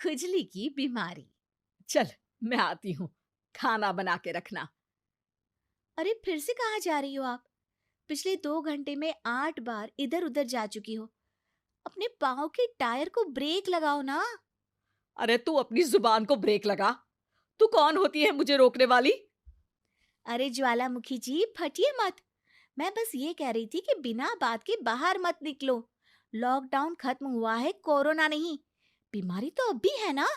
खुजली की बीमारी। चल, मैं आती हूँ, खाना बना के रखना। अरे फिर से कहाँ जा रही हो आप? पिछले 2 घंटे में 8 बार इधर उधर जा चुकी हो। अपने पाँव के टायर को ब्रेक लगाओ ना। अरे तू अपनी जुबान को ब्रेक लगा। तू कौन होती है मुझे रोकने वाली? अरे ज्वालामुखी जी, फटिए मत। मैं बस ये कह रही थी कि बिना बात के बाहर मत निकलो। लॉकडाउन खत्म हुआ है, कोरोना नहीं। बीमारी तो अब भी है ना।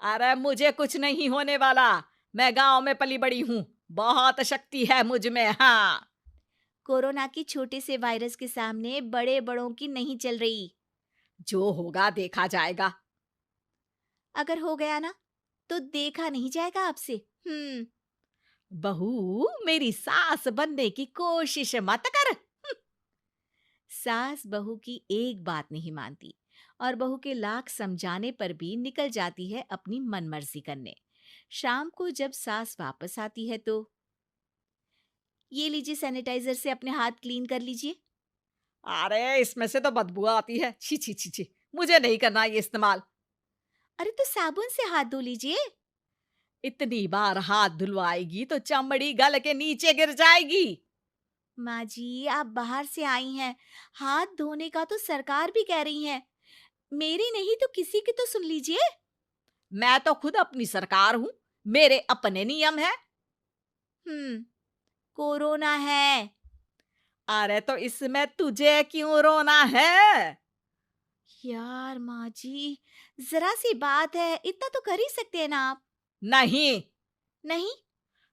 अरे मुझे कुछ नहीं होने वाला। मैं गांव में पली बड़ी हूँ। बहुत शक्ति है मुझ में। हाँ। कोरोना की छोटे से वायरस के सामने बड़े बड़ों की नहीं चल रही। जो होगा देखा जाएगा। अगर हो गया ना, तो देखा नहीं जाएगा आपसे। हम्म। बहू, मेरी सास बनने की कोशिश मत कर। सास बहू की एक बात नहीं मानती और बहू के लाख समझाने पर भी निकल जाती है अपनी मनमर्जी करने। शाम को जब सास वापस आती है तो, ये लीजिए सैनिटाइजर से अपने हाथ क्लीन कर लीजिए। अरे इसमें से तो बदबू आती है। छी छी छी छी। मुझे नहीं करना ये इस्तेमाल। अरे तो साबुन से हाथ धो लीजिए। इतनी बार हाथ धुलवाएगी तो चमड़ी गल के नीचे गिर जाएगी। माँ जी, आप बाहर से आई हैं, हाथ धोने का तो सरकार भी कह रही है। मेरी नहीं तो किसी की तो सुन लीजिए। मैं तो खुद अपनी सरकार हूँ। मेरे अपने नियम है। कोरोना है। अरे तो इसमें तुझे क्यों रोना है? यार माँ जी, जरा सी बात है, इतना तो कर ही सकते हैं ना आप। नहीं। नहीं।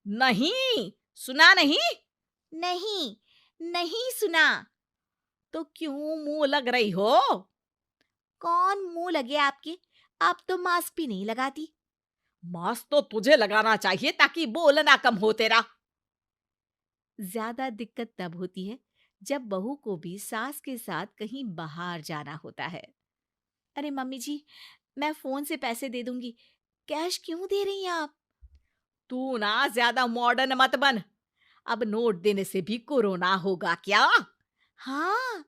नहीं। सुना नहीं? नहीं। नहीं सुना। तो क्यों मुंह लग रही हो? कौन मुंह लगे आपके? आप तो मास्क भी नहीं लगाती। मास्क तो तुझे लगाना चाहिए ताकि बोलना कम हो तेरा। ज्यादा दिक्कत तब होती है जब बहू को भी सास के साथ कहीं बाहर जाना होता है। अरे मम्मी जी, मैं फोन से पैसे दे दूंगी। कैश क्यों दे रही हैं आप? तू ना ज्यादा मॉडर्न मत बन। अब नोट देने से भी कोरोना होगा क्या? हाँ,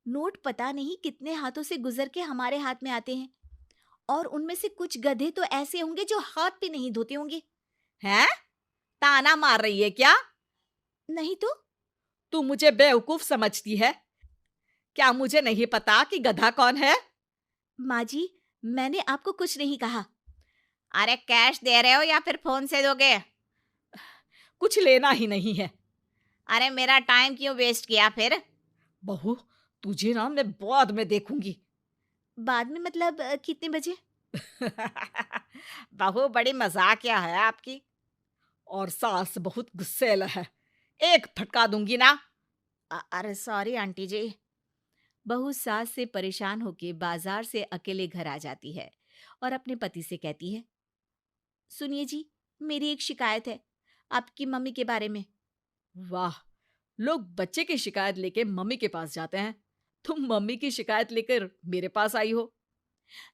नोट पता नहीं कितने हाथों से गुजर के हमारे हाथ में आते हैं, और उनमें से कुछ गधे तो ऐसे होंगे जो हाथ भी नहीं धोते होंगे। हैं? ताना मार रही है क्या? नहीं तो। तू मुझे बेवकूफ समझती है? क्या मुझे नहीं पता कि गधा कौन है? माँ जी, मैंने आपको कुछ नहीं कहा। अरे कैश दे रहे हो या फिर फोन से दोगे? कुछ लेना ही नहीं है। अरे मेरा टाइम क्यों वेस्ट किया फिर? बहू, तुझे ना मैं बाद में देखूंगी। बाद में मतलब कितने बजे? बहू बड़ी मजाकिया है आपकी। और सास बहुत गुस्सैल है। एक फटका दूंगी ना। अरे सॉरी आंटी जी। बहू सास से परेशान होके बाजार से अकेले घर आ जाती है और अपने पति से कहती है, सुनिए जी, मेरी एक शिकायत है आपकी मम्मी के बारे में। वाह, लोग बच्चे की शिकायत लेके मम्मी के पास जाते हैं। तुम मम्मी की शिकायत लेकर मेरे पास आई हो।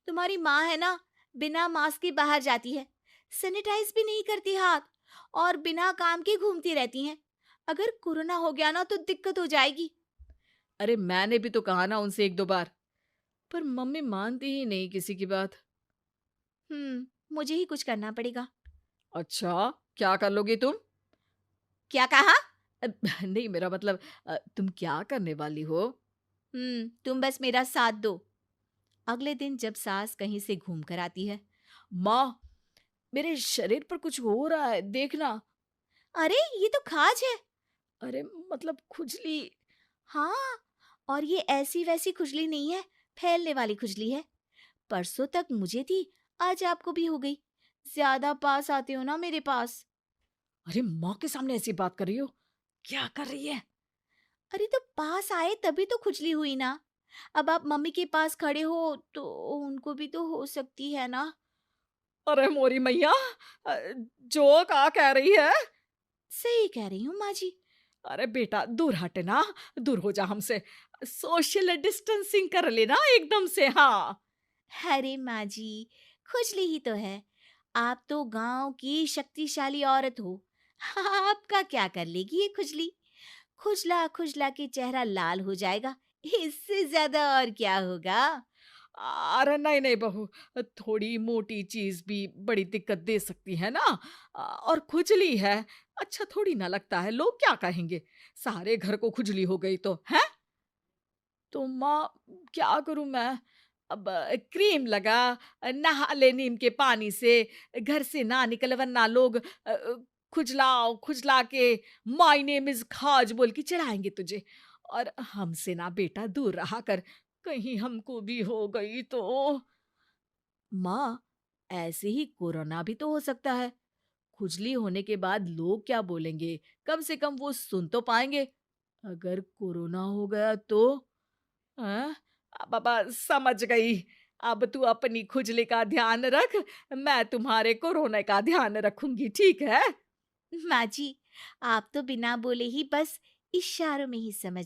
तुम्हारी माँ है ना, बिना मास्क के बाहर जाती है, सैनिटाइज भी नहीं करती हाथ, और बिना काम के घूमती रहती हैं। अगर कोरोना हो गया ना तो दिक्कत हो जाएगी। अरे मैंने भी तो कहा ना उनसे एक दो बार, पर मम्मी मानती ही नहीं किसी की बात। मुझे ही कुछ करना पड़ेगा। अच्छा, क्या कर लोगी तुम? क्या कहा? अ, नहीं, मेरा मतलब तुम क्या करने वाली हो? तुम बस मेरा साथ दो। अगले दिन जब सास कहीं से घूम कर आती है, माँ, मेरे शरीर पर कुछ हो रहा है, देखना। अरे ये तो खाज है। अरे मतलब खुजली। हाँ, और ये ऐसी वैसी खुजली नहीं है, फैलने वाली खुजली है। परसों तक मुझे थी, आज आपको भी हो गई। ज्यादा पास आते हो ना मेरे पास। अरे माँ के सामने ऐसी बात कर रही हो? क्या कर रही है? अरे तो पास आए तभी तो खुजली हुई ना। अब आप मम्मी के पास खड़े हो तो उनको भी तो हो सकती है ना। अरे मोरी मैया, अ, जो का कह रही है? सही कह रही हूँ माँ जी। अरे बेटा, दूर हट ना। दूर हो जा हमसे। सोशल डिस्टेंसिंग कर लेना एकदम से। हाँ। अरे माँ जी, खुजली ही तो है। आप तो गांव की शक्तिशाली औरत हो। आपका क्या कर लेगी ये खुजली? खुजला खुजला के चेहरा लाल हो जाएगा, इससे ज्यादा और क्या होगा? अरे नहीं नहीं बहू, थोड़ी मोटी चीज भी बड़ी दिक्कत दे सकती है ना। और खुजली है, अच्छा थोड़ी ना लगता है, लोग क्या कहेंगे? सारे घर को खुजली हो गई तो है। तो माँ, क्या करूं मैं? अब क्रीम लगा, नहा ले नीम के पानी से, घर से ना निकल वरना लोग खुजला के माय नेम इज खाज बोल के चढ़ाएंगे तुझे। और हमसे ना बेटा दूर रहा कर, कहीं हमको भी हो गई तो। माँ, ऐसे ही कोरोना भी तो हो सकता है। खुजली होने के बाद लोग क्या बोलेंगे? कम से कम वो सुन तो पाएंगे। अगर कोरोना हो गया तो? हाँ, बाबा समझ गई। अब तू अपनी खुजली का ध्यान रख, मैं तुम्हारे कोरोना का ध्यान रखूंगी, ठीक है? माँ जी, आप तो बिना बोले ही बस इशारों में ही समझ